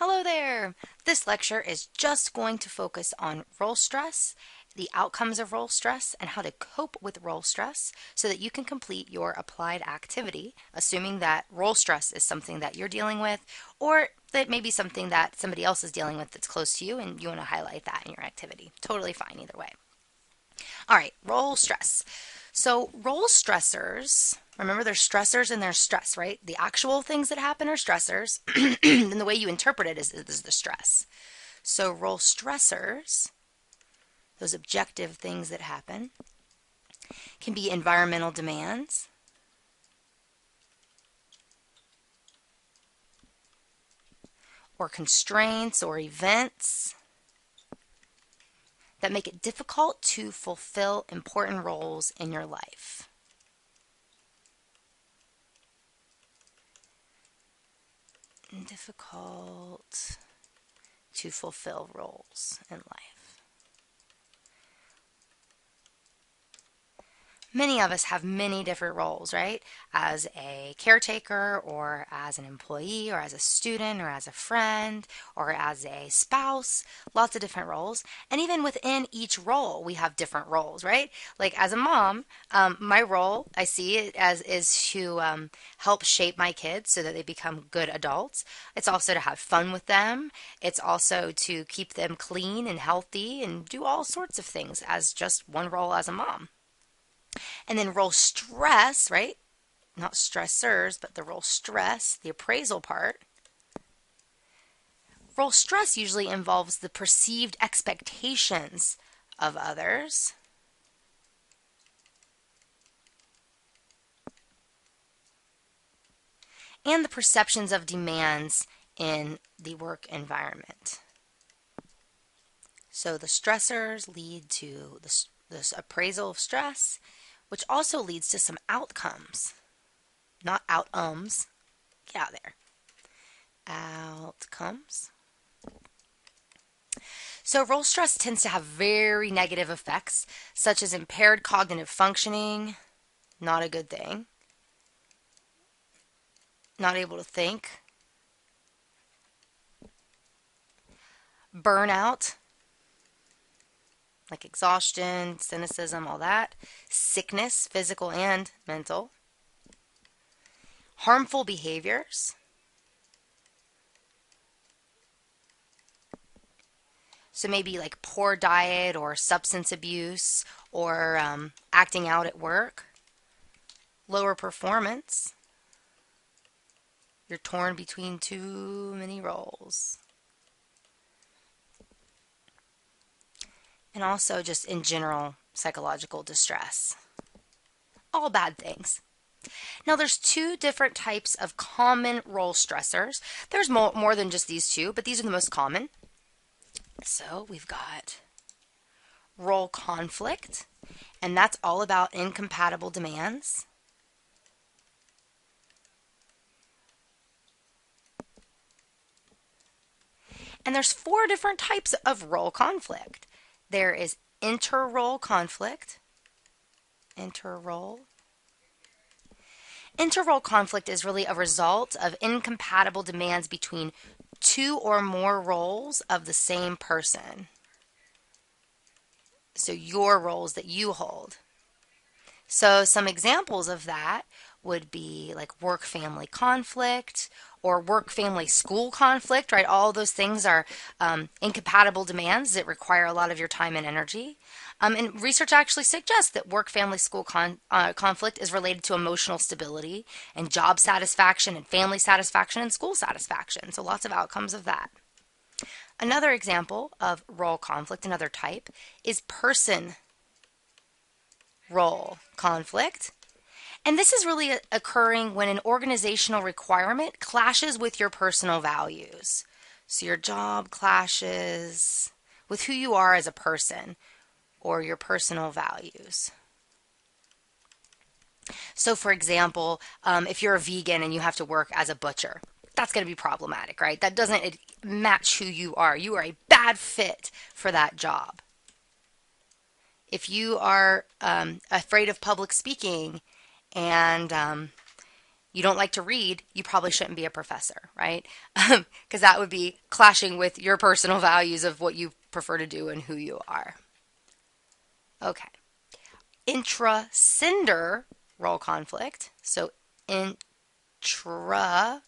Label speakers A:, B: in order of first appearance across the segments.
A: Hello there! This lecture is just going to focus on role stress, the outcomes of role stress, and how to cope with role stress so that you can complete your applied activity, assuming that role stress is something that you're dealing with, or that may be something that somebody else is dealing with that's close to you and you want to highlight that in your activity. Totally fine either way. All right, role stress. So, role stressors, remember there's stressors and there's stress, right? The actual things that happen are stressors, and the way you interpret it is the stress. So, role stressors, those objective things that happen, can be environmental demands, or constraints or events that make it difficult to fulfill important roles in your life. Difficult to fulfill roles in life. Many of us have many different roles, right? As a caretaker, or as an employee, or as a student, or as a friend, or as a spouse, lots of different roles. And even within each role, we have different roles, right? Like as a mom, my role, I see it as is to help shape my kids so that they become good adults. It's also to have fun with them. It's also to keep them clean and healthy and do all sorts of things as just one role as a mom. And then role stress, right? Not stressors, but the role stress, the appraisal part. Role stress usually involves the perceived expectations of others and the perceptions of demands in the work environment. So the stressors lead to this appraisal of stress, which also leads to some outcomes, not outums. Get out of there. Outcomes. So role stress tends to have very negative effects, such as impaired cognitive functioning, not a good thing, not able to think, burnout, like exhaustion, cynicism, all that, sickness, physical and mental, harmful behaviors. So maybe like poor diet or substance abuse or acting out at work, lower performance. You're torn between too many roles. And also just in general psychological distress. All bad things. Now there's two different types of common role stressors. There's more than just these two, but these are the most common. So we've got role conflict, and that's all about incompatible demands. And there's four different types of role conflict. There is inter-role conflict. Inter-role. Inter-role conflict is really a result of incompatible demands between two or more roles of the same person. So your roles that you hold. So some examples of that would be like work-family conflict or work-family-school conflict, right? All those things are incompatible demands that require a lot of your time and energy. And research actually suggests that work-family-school conflict is related to emotional stability and job satisfaction and family satisfaction and school satisfaction. So lots of outcomes of that. Another example of role conflict, another type, is person role conflict. And this is really occurring when an organizational requirement clashes with your personal values. So your job clashes with who you are as a person or your personal values. So for example, if you're a vegan and you have to work as a butcher, that's going to be problematic, right? That doesn't match who you are. You are a bad fit for that job. If you are afraid of public speaking and You don't like to read, you probably shouldn't be a professor, right? Because that would be clashing with your personal values of what you prefer to do and who you are. Okay. Intrasender role conflict. So intrasender.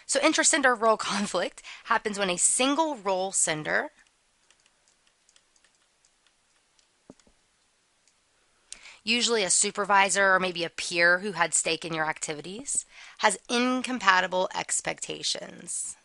A: So intrasender role conflict happens when a single role sender usually a supervisor or maybe a peer who had stake in your activities, has incompatible expectations.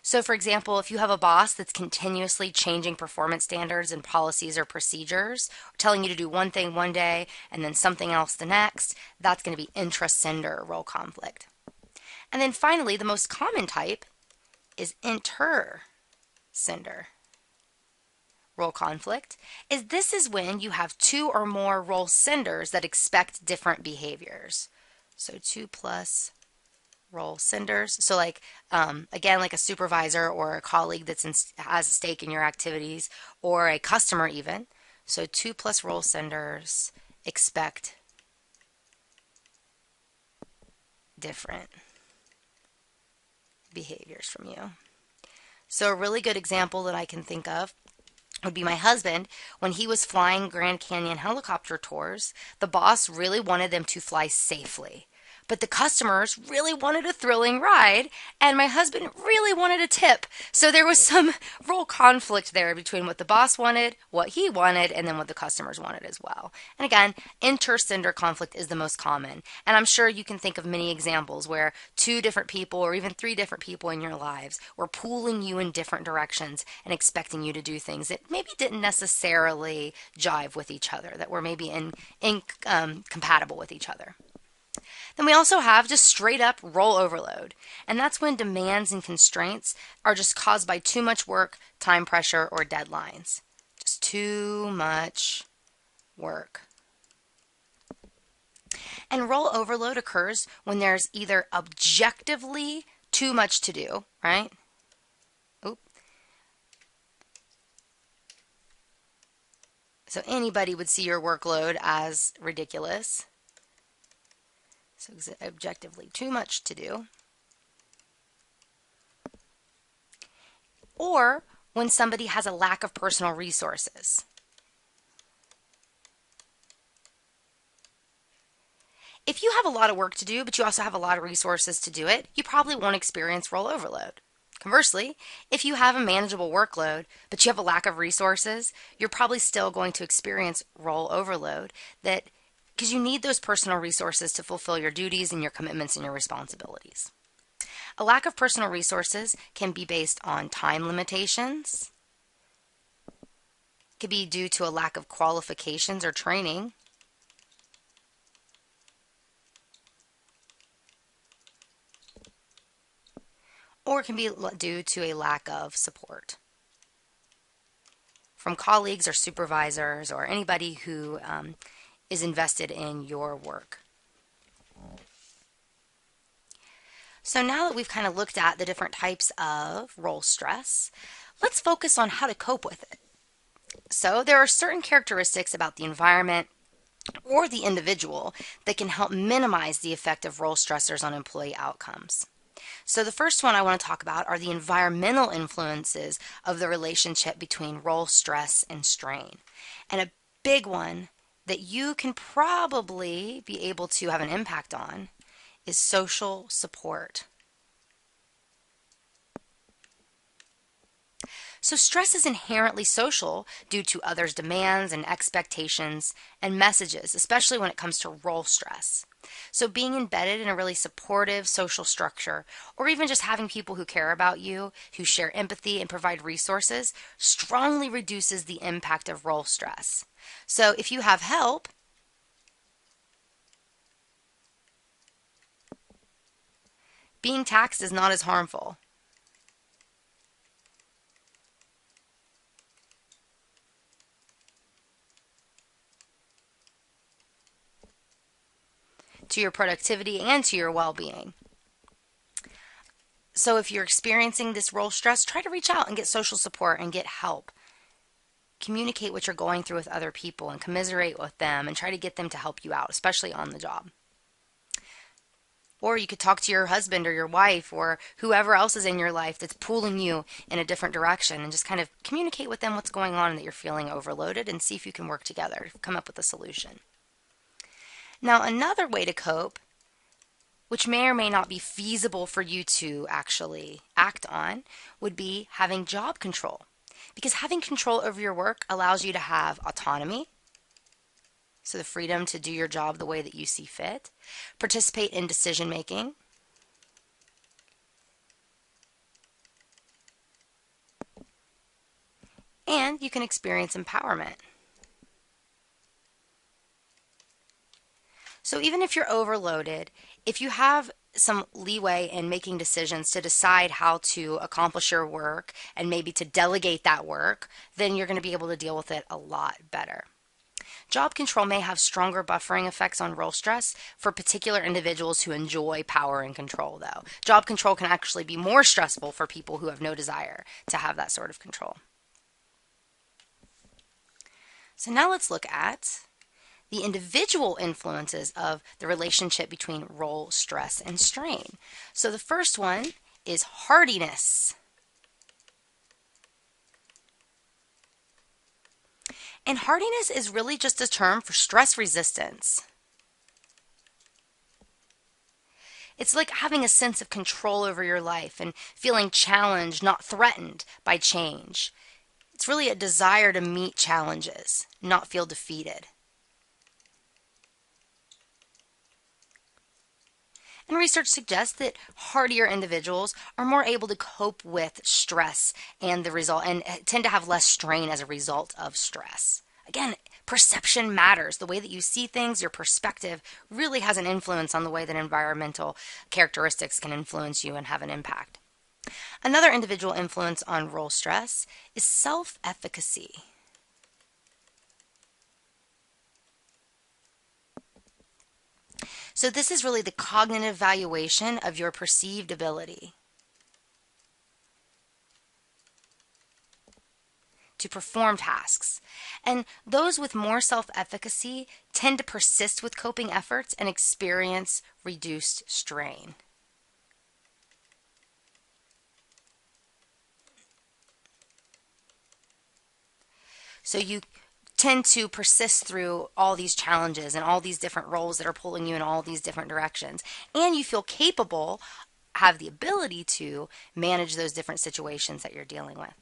A: So, for example, if you have a boss that's continuously changing performance standards and policies or procedures, telling you to do one thing one day and then something else the next, that's going to be intrasender role conflict. And then finally, the most common type is intersender role conflict. This is when you have two or more role senders that expect different behaviors. So 2+ role senders. So like, again, like a supervisor or a colleague has a stake in your activities, or a customer even. So 2+ role senders expect different behaviors from you. So a really good example that I can think of would be my husband. When he was flying Grand Canyon helicopter tours, the boss really wanted them to fly safely. But the customers really wanted a thrilling ride, and my husband really wanted a tip. So there was some role conflict there between what the boss wanted, what he wanted, and then what the customers wanted as well. And again, inter-sender conflict is the most common. And I'm sure you can think of many examples where two different people or even three different people in your lives were pulling you in different directions and expecting you to do things that maybe didn't necessarily jive with each other, that were maybe incompatible with each other. Then we also have just straight up role overload. And that's when demands and constraints are just caused by too much work, time pressure, or deadlines. Just too much work. And role overload occurs when there's either objectively too much to do, right? Oop. So anybody would see your workload as ridiculous. So objectively too much to do. Or when somebody has a lack of personal resources. If you have a lot of work to do, but you also have a lot of resources to do it, you probably won't experience role overload. Conversely, if you have a manageable workload, but you have a lack of resources, you're probably still going to experience role overload, because you need those personal resources to fulfill your duties and your commitments and your responsibilities. A lack of personal resources can be based on time limitations. It could be due to a lack of qualifications or training. Or it can be due to a lack of support from colleagues or supervisors or anybody who is invested in your work. So now that we've kind of looked at the different types of role stress, let's focus on how to cope with it. So there are certain characteristics about the environment or the individual that can help minimize the effect of role stressors on employee outcomes. So the first one I want to talk about are the environmental influences of the relationship between role stress and strain. And a big one that you can probably be able to have an impact on is social support. So stress is inherently social due to others' demands and expectations and messages, especially when it comes to role stress. So being embedded in a really supportive social structure, or even just having people who care about you, who share empathy and provide resources, strongly reduces the impact of role stress. So if you have help, being taxed is not as harmful. To your productivity and to your well-being. So if you're experiencing this role stress, try to reach out and get social support and get help. Communicate what you're going through with other people and commiserate with them and try to get them to help you out, especially on the job. Or you could talk to your husband or your wife or whoever else is in your life that's pulling you in a different direction and just kind of communicate with them what's going on and that you're feeling overloaded and see if you can work together to come up with a solution. Now, another way to cope, which may or may not be feasible for you to actually act on, would be having job control. Because having control over your work allows you to have autonomy, so the freedom to do your job the way that you see fit, participate in decision making, and you can experience empowerment. So even if you're overloaded, if you have some leeway in making decisions to decide how to accomplish your work and maybe to delegate that work, then you're going to be able to deal with it a lot better. Job control may have stronger buffering effects on role stress for particular individuals who enjoy power and control, though. Job control can actually be more stressful for people who have no desire to have that sort of control. So now let's look at the individual influences of the relationship between role stress and strain. So the first one is hardiness. And hardiness is really just a term for stress resistance. It's like having a sense of control over your life and feeling challenged, not threatened by change. It's really a desire to meet challenges, not feel defeated. And research suggests that hardier individuals are more able to cope with stress and the result and tend to have less strain as a result of stress. Again, perception matters. The way that you see things, your perspective really has an influence on the way that environmental characteristics can influence you and have an impact. Another individual influence on role stress is self-efficacy. So this is really the cognitive valuation of your perceived ability to perform tasks. And those with more self-efficacy tend to persist with coping efforts and experience reduced strain. So you tend to persist through all these challenges and all these different roles that are pulling you in all these different directions. And you feel capable, have the ability to manage those different situations that you're dealing with.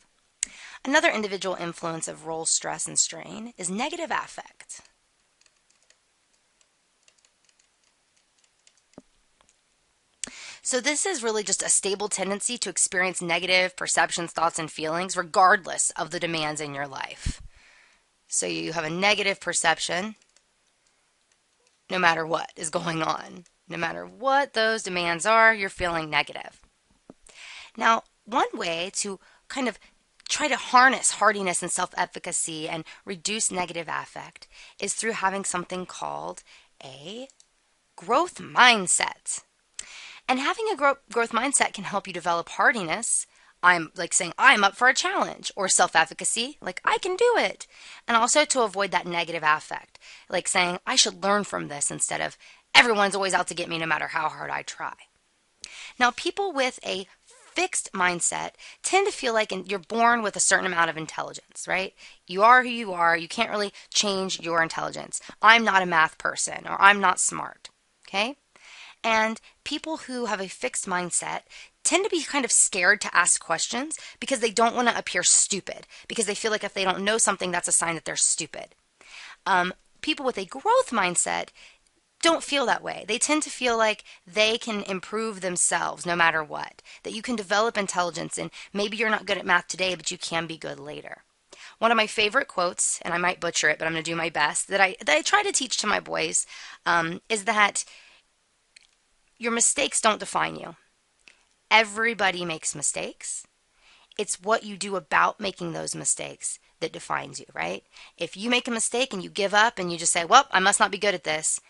A: Another individual influence of role stress and strain is negative affect. So this is really just a stable tendency to experience negative perceptions, thoughts, and feelings regardless of the demands in your life. So you have a negative perception no matter what is going on. No matter what those demands are, you're feeling negative. Now, one way to kind of try to harness hardiness and self-efficacy and reduce negative affect is through having something called a growth mindset. And having a growth mindset can help you develop hardiness. I'm like saying, I'm up for a challenge, or self-efficacy, like I can do it. And also to avoid that negative affect, like saying, I should learn from this instead of everyone's always out to get me no matter how hard I try. Now, people with a fixed mindset tend to feel like you're born with a certain amount of intelligence, right? You are who you are. You can't really change your intelligence. I'm not a math person, or I'm not smart, okay? And people who have a fixed mindset tend to be kind of scared to ask questions because they don't want to appear stupid, because they feel like if they don't know something, that's a sign that they're stupid. People with a growth mindset don't feel that way. They tend to feel like they can improve themselves no matter what, that you can develop intelligence, and maybe you're not good at math today, but you can be good later. One of my favorite quotes, and I might butcher it, but I'm going to do my best, that I try to teach to my boys, is that your mistakes don't define you. Everybody makes mistakes. It's what you do about making those mistakes that defines you, right? If you make a mistake and you give up and you just say, well, I must not be good at this,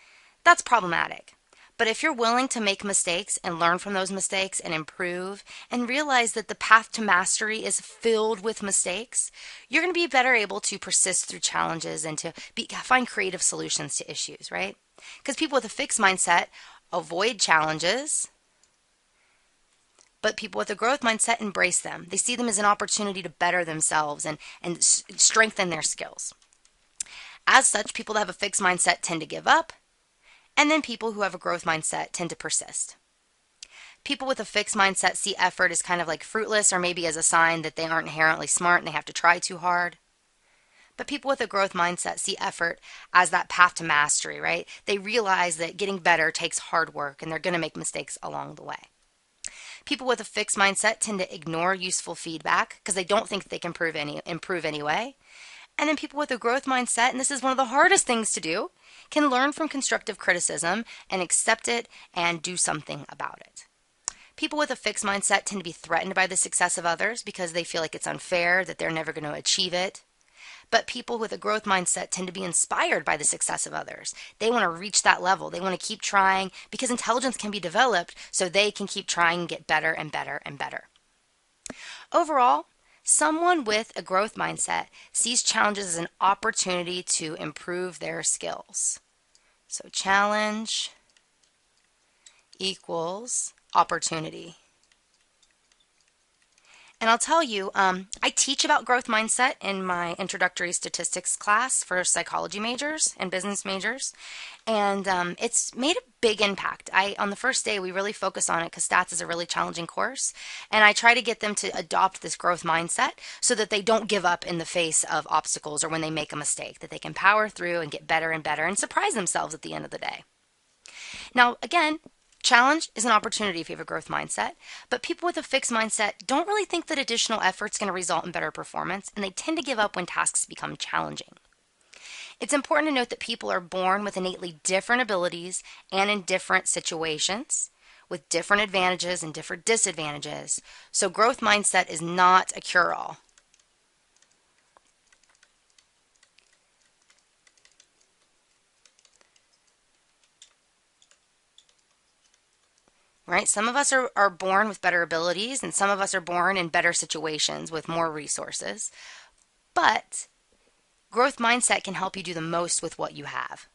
A: that's problematic. But if you're willing to make mistakes and learn from those mistakes and improve and realize that the path to mastery is filled with mistakes, you're going to be better able to persist through challenges and to find creative solutions to issues, right? Because people with a fixed mindset avoid challenges, but people with a growth mindset embrace them. They see them as an opportunity to better themselves and strengthen their skills. As such, people that have a fixed mindset tend to give up, and then people who have a growth mindset tend to persist. People with a fixed mindset see effort as kind of like fruitless, or maybe as a sign that they aren't inherently smart and they have to try too hard. But people with a growth mindset see effort as that path to mastery, right? They realize that getting better takes hard work and they're going to make mistakes along the way. People with a fixed mindset tend to ignore useful feedback because they don't think they can improve anyway. And then people with a growth mindset, and this is one of the hardest things to do, can learn from constructive criticism and accept it and do something about it. People with a fixed mindset tend to be threatened by the success of others because they feel like it's unfair, that they're never going to achieve it. But people with a growth mindset tend to be inspired by the success of others. They want to reach that level. They want to keep trying because intelligence can be developed so they can keep trying and get better and better and better. Overall, someone with a growth mindset sees challenges as an opportunity to improve their skills. So challenge equals opportunity. And I'll tell you, I teach about growth mindset in my introductory statistics class for psychology majors and business majors. And it's made a big impact. On the first day, we really focus on it because stats is a really challenging course. And I try to get them to adopt this growth mindset so that they don't give up in the face of obstacles or when they make a mistake, that they can power through and get better and better and surprise themselves at the end of the day. Now, again, challenge is an opportunity if you have a growth mindset, but people with a fixed mindset don't really think that additional effort is going to result in better performance, and they tend to give up when tasks become challenging. It's important to note that people are born with innately different abilities and in different situations, with different advantages and different disadvantages. So growth mindset is not a cure-all. Right? Some of us are born with better abilities, and some of us are born in better situations with more resources. But growth mindset can help you do the most with what you have.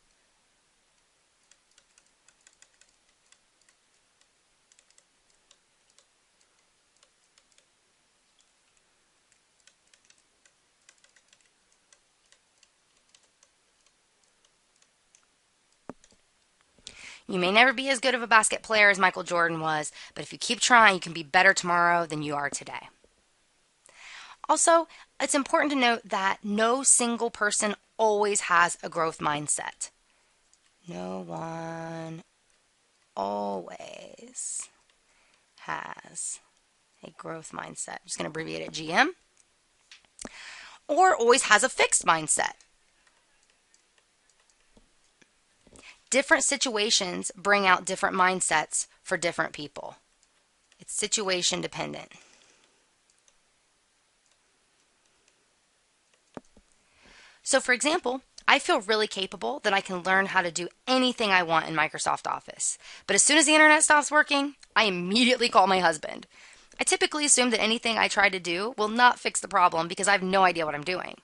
A: You may never be as good of a basket player as Michael Jordan was, but if you keep trying, you can be better tomorrow than you are today. Also, it's important to note that no single person always has a growth mindset. No one always has a growth mindset. I'm just going to abbreviate it GM. Or always has a fixed mindset. Different situations bring out different mindsets for different people. It's situation dependent. So for example, I feel really capable that I can learn how to do anything I want in Microsoft Office. But as soon as the internet stops working, I immediately call my husband. I typically assume that anything I try to do will not fix the problem because I have no idea what I'm doing.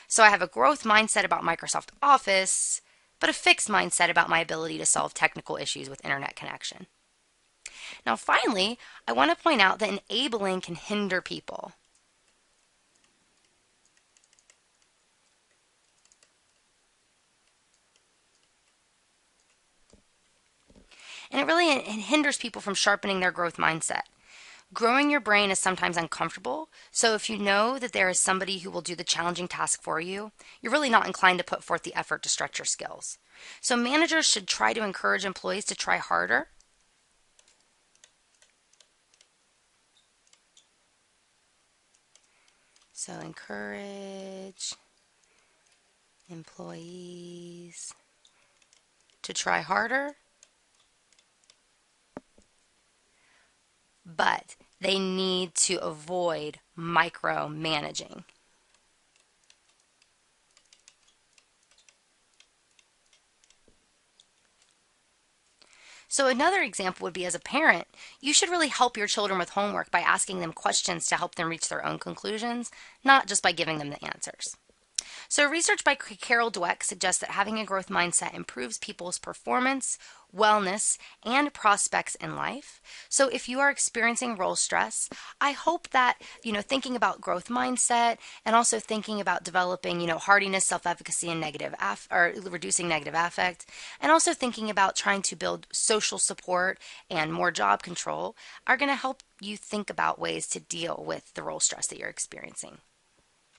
A: So I have a growth mindset about Microsoft Office, but a fixed mindset about my ability to solve technical issues with internet connection. Now finally, I want to point out that enabling can hinder people. And it hinders people from sharpening their growth mindset. Growing your brain is sometimes uncomfortable, so if you know that there is somebody who will do the challenging task for you, you're really not inclined to put forth the effort to stretch your skills. So managers should try to encourage employees to try harder. So encourage employees to try harder, but they need to avoid micromanaging. So, another example would be as a parent, you should really help your children with homework by asking them questions to help them reach their own conclusions, not just by giving them the answers. So, research by Carol Dweck suggests that having a growth mindset improves people's performance, wellness, and prospects in life. So, if you are experiencing role stress, I hope that, thinking about growth mindset and also thinking about developing, hardiness, self-efficacy, and or reducing negative affect, and also thinking about trying to build social support and more job control are going to help you think about ways to deal with the role stress that you're experiencing.